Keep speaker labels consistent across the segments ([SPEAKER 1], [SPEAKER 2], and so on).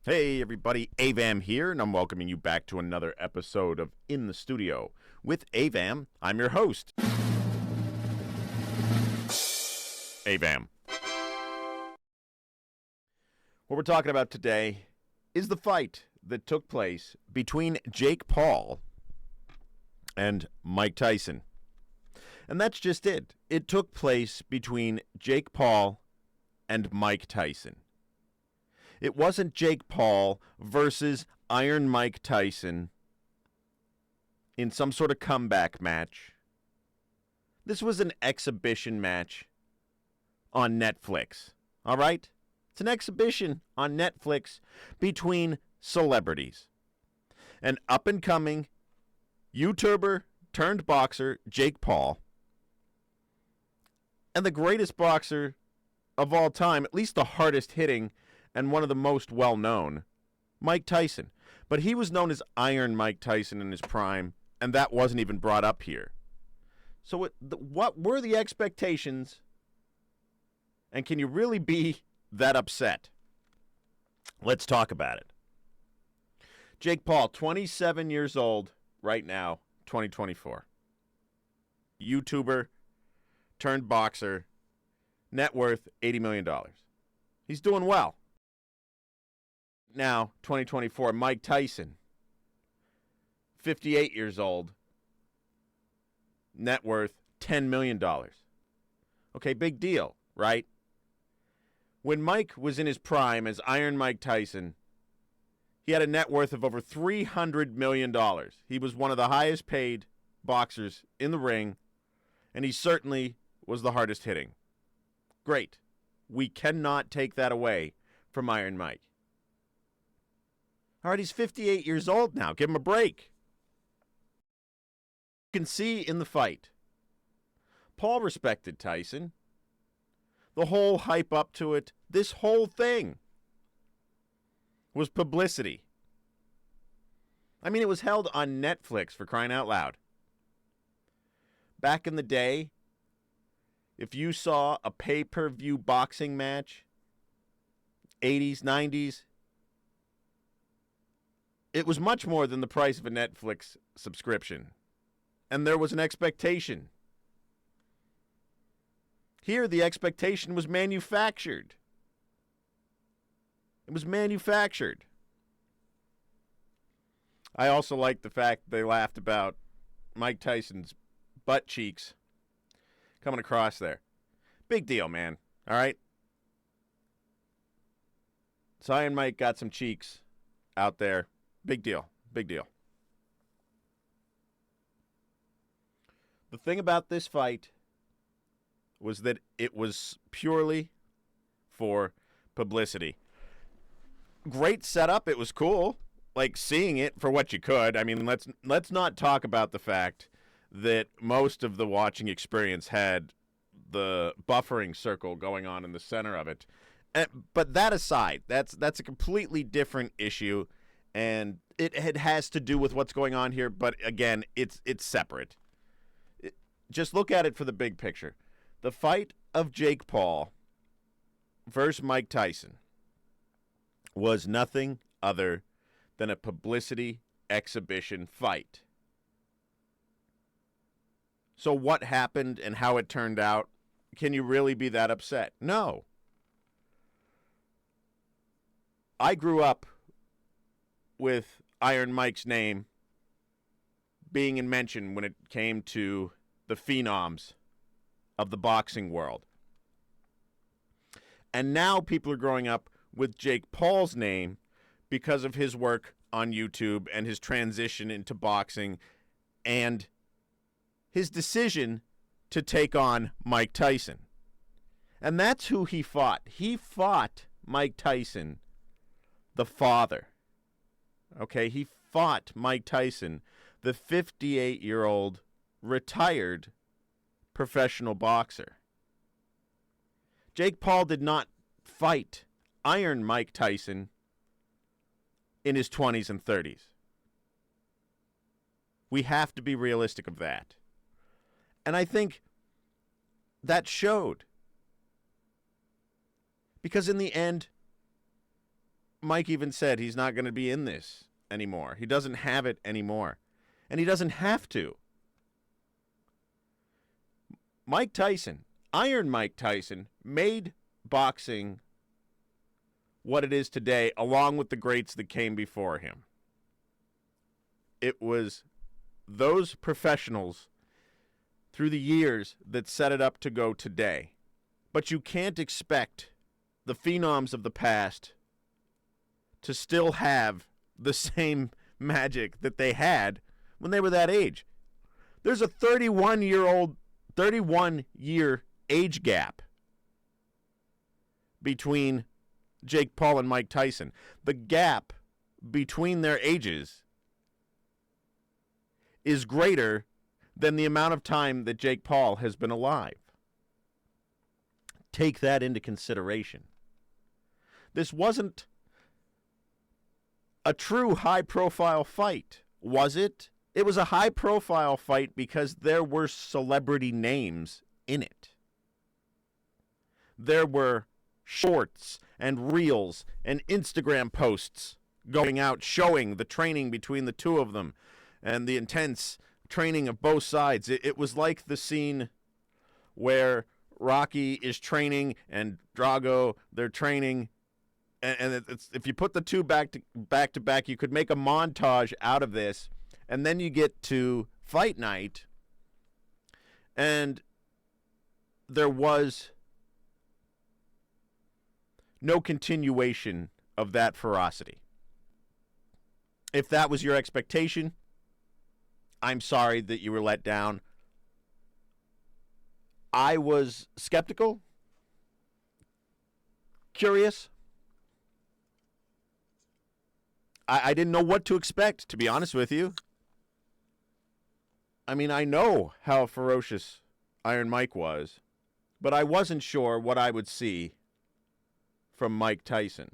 [SPEAKER 1] Hey everybody, Avam here, and I'm welcoming you back to another episode of In the Studio with Avam. I'm your host, Avam. What we're talking about today is the fight that took place between Jake Paul and Mike Tyson. And that's just it. It took place between Jake Paul and Mike Tyson. It wasn't Jake Paul versus Iron Mike Tyson in some sort of comeback match. This was an exhibition match on Netflix. All right? It's an exhibition on Netflix between celebrities. An up-and-coming YouTuber turned boxer, Jake Paul, and the greatest boxer of all time, at least the hardest hitting and one of the most well-known, Mike Tyson. But he was known as Iron Mike Tyson in his prime, and that wasn't even brought up here. So what were the expectations, and can you really be that upset? Let's talk about it. Jake Paul, 27 years old right now, 2024. YouTuber turned boxer, net worth $80 million. He's doing well. Now, 2024, Mike Tyson, 58 years old, net worth $10 million. Okay, big deal, right? When Mike was in his prime as Iron Mike Tyson, he had a net worth of over $300 million. He was one of the highest paid boxers in the ring, and he certainly was the hardest hitting. Great. We cannot take that away from Iron Mike. All right, he's 58 years old now. Give him a break. You can see in the fight, Paul respected Tyson. The whole hype up to it, this whole thing was publicity. I mean, it was held on Netflix, for crying out loud. Back in the day, if you saw a pay-per-view boxing match, 80s, 90s, it was much more than the price of a Netflix subscription. And there was an expectation. Here, the expectation was manufactured. It was manufactured. I also like the fact they laughed about Mike Tyson's butt cheeks coming across there. Big deal, man. All right? So Iron Mike got some cheeks out there. Big deal. Big deal. The thing about this fight was that it was purely for publicity. Great setup. It was cool. Like, seeing it for what you could. I mean, let's not talk about the fact that most of the watching experience had the buffering circle going on in the center of it. But that aside, that's a completely different issue, and it has to do with what's going on here. But again, it's separate. Just look at it for the big picture. The fight of Jake Paul versus Mike Tyson was nothing other than a publicity exhibition fight. So what happened and how it turned out, can you really be that upset? No. I grew up with Iron Mike's name being in mention when it came to the phenoms of the boxing world. And now people are growing up with Jake Paul's name because of his work on YouTube and his transition into boxing and his decision to take on Mike Tyson. And that's who he fought. He fought Mike Tyson, the father. Okay, he fought Mike Tyson, the 58-year-old retired professional boxer. Jake Paul did not fight Iron Mike Tyson in his 20s and 30s. We have to be realistic of that. And I think that showed. Because in the end, Mike even said he's not going to be in this anymore. He doesn't have it anymore. And he doesn't have to. Mike Tyson, Iron Mike Tyson, made boxing what it is today, along with the greats that came before him. It was those professionals through the years that set it up to go today. But you can't expect the phenoms of the past to still have the same magic that they had when they were that age. There's a 31-year age gap between Jake Paul and Mike Tyson. The gap between their ages is greater than the amount of time that Jake Paul has been alive. Take that into consideration. This wasn't a true high-profile fight, was it? It was a high-profile fight because there were celebrity names in it. There were shorts and reels and Instagram posts going out showing the training between the two of them and the intense training of both sides. It was like the scene where Rocky is training and Drago, they're training. And if you put the two back to back, you could make a montage out of this. And then you get to fight night, and there was no continuation of that ferocity. If that was your expectation, I'm sorry that you were let down. I was skeptical, curious. I didn't know what to expect, to be honest with you. I mean, I know how ferocious Iron Mike was, but I wasn't sure what I would see from Mike Tyson.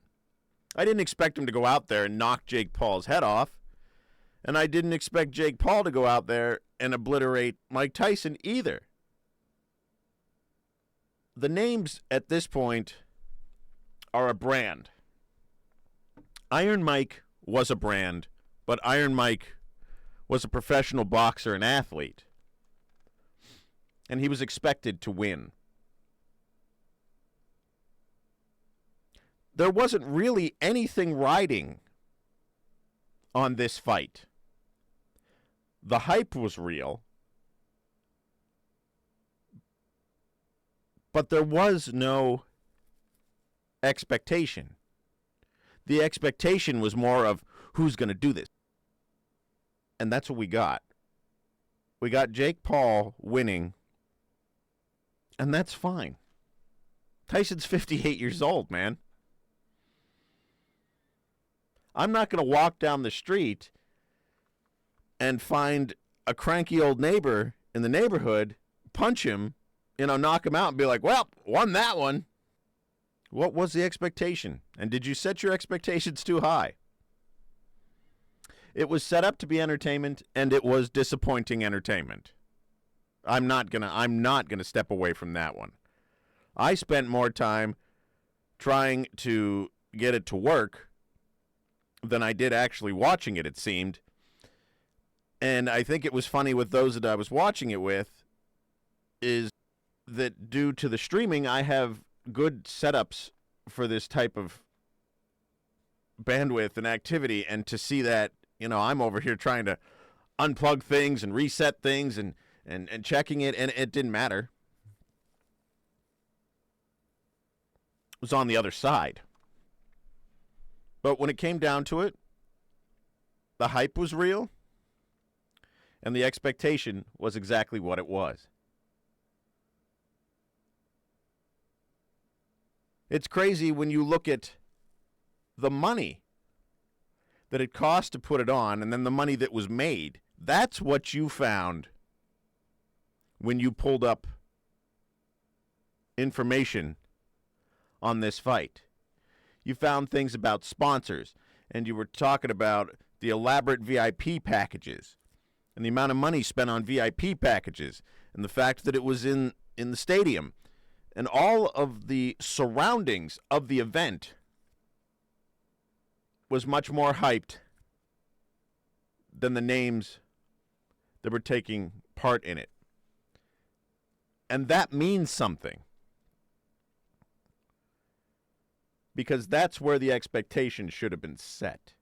[SPEAKER 1] I didn't expect him to go out there and knock Jake Paul's head off, and I didn't expect Jake Paul to go out there and obliterate Mike Tyson either. The names at this point are a brand. Iron Mike was a brand, but Iron Mike was a professional boxer and athlete, and he was expected to win. There wasn't really anything riding on this fight. The hype was real, but there was no expectation. The expectation was more of who's going to do this. And that's what we got. We got Jake Paul winning, and that's fine. Tyson's 58 years old, man. I'm not going to walk down the street and find a cranky old neighbor in the neighborhood, punch him, knock him out and be like, well, won that one. What was the expectation? And did you set your expectations too high? It was set up to be entertainment, and it was disappointing entertainment. I'm not gonna step away from that one. I spent more time trying to get it to work than I did actually watching it, it seemed. And I think it was funny with those that I was watching it with is that due to the streaming, I have good setups for this type of bandwidth and activity, and to see that, I'm over here trying to unplug things and reset things and checking it, and it didn't matter. It was on the other side. But when it came down to it, the hype was real, and the expectation was exactly what it was. It's crazy when you look at the money that it cost to put it on and then the money that was made. That's what you found when you pulled up information on this fight. You found things about sponsors, and you were talking about the elaborate VIP packages and the amount of money spent on VIP packages and the fact that it was in the stadium and all of the surroundings of the event was much more hyped than the names that were taking part in it. And that means something. Because that's where the expectation should have been set.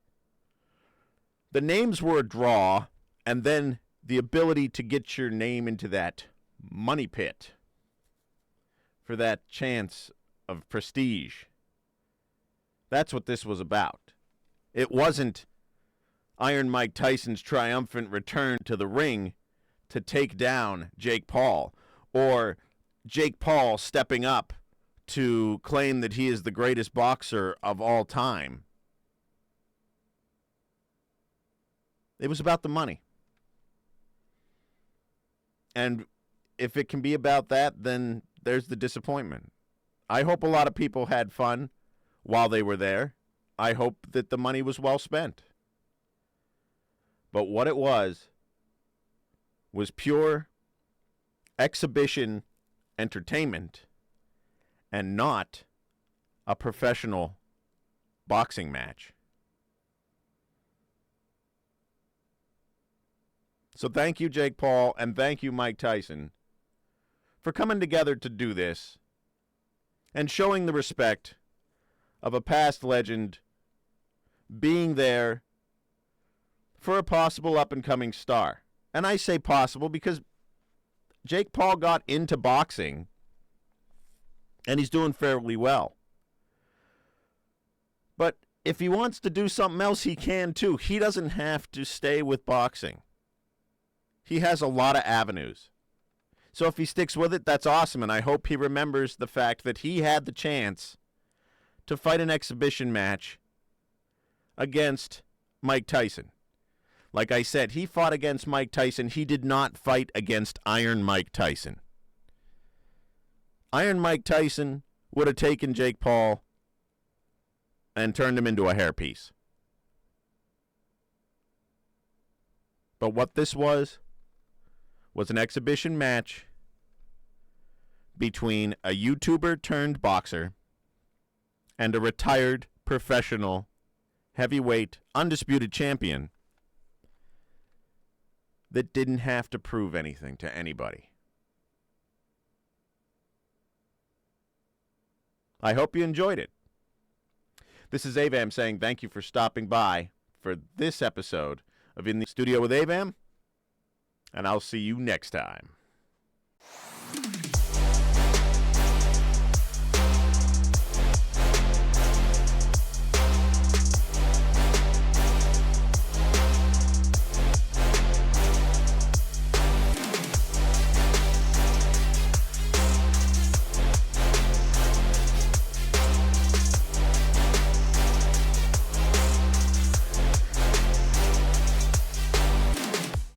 [SPEAKER 1] The names were a draw, and then the ability to get your name into that money pit for that chance of prestige. That's what this was about. It wasn't Iron Mike Tyson's triumphant return to the ring to take down Jake Paul, or Jake Paul stepping up to claim that he is the greatest boxer of all time. It was about the money. And if it can be about that, then there's the disappointment. I hope a lot of people had fun while they were there. I hope that the money was well spent. But what it was pure exhibition entertainment and not a professional boxing match. So thank you, Jake Paul, and thank you, Mike Tyson, for coming together to do this and showing the respect of a past legend being there for a possible up-and-coming star. And I say possible because Jake Paul got into boxing, and he's doing fairly well. But if he wants to do something else, he can too. He doesn't have to stay with boxing. He has a lot of avenues. So if he sticks with it, that's awesome, and I hope he remembers the fact that he had the chance to fight an exhibition match against Mike Tyson. Like I said, he fought against Mike Tyson. He did not fight against Iron Mike Tyson. Iron Mike Tyson would have taken Jake Paul and turned him into a hairpiece. But what this was an exhibition match between a YouTuber turned boxer and a retired professional heavyweight undisputed champion that didn't have to prove anything to anybody. I hope you enjoyed it. This is Avam saying thank you for stopping by for this episode of In the Studio with Avam, and I'll see you next time.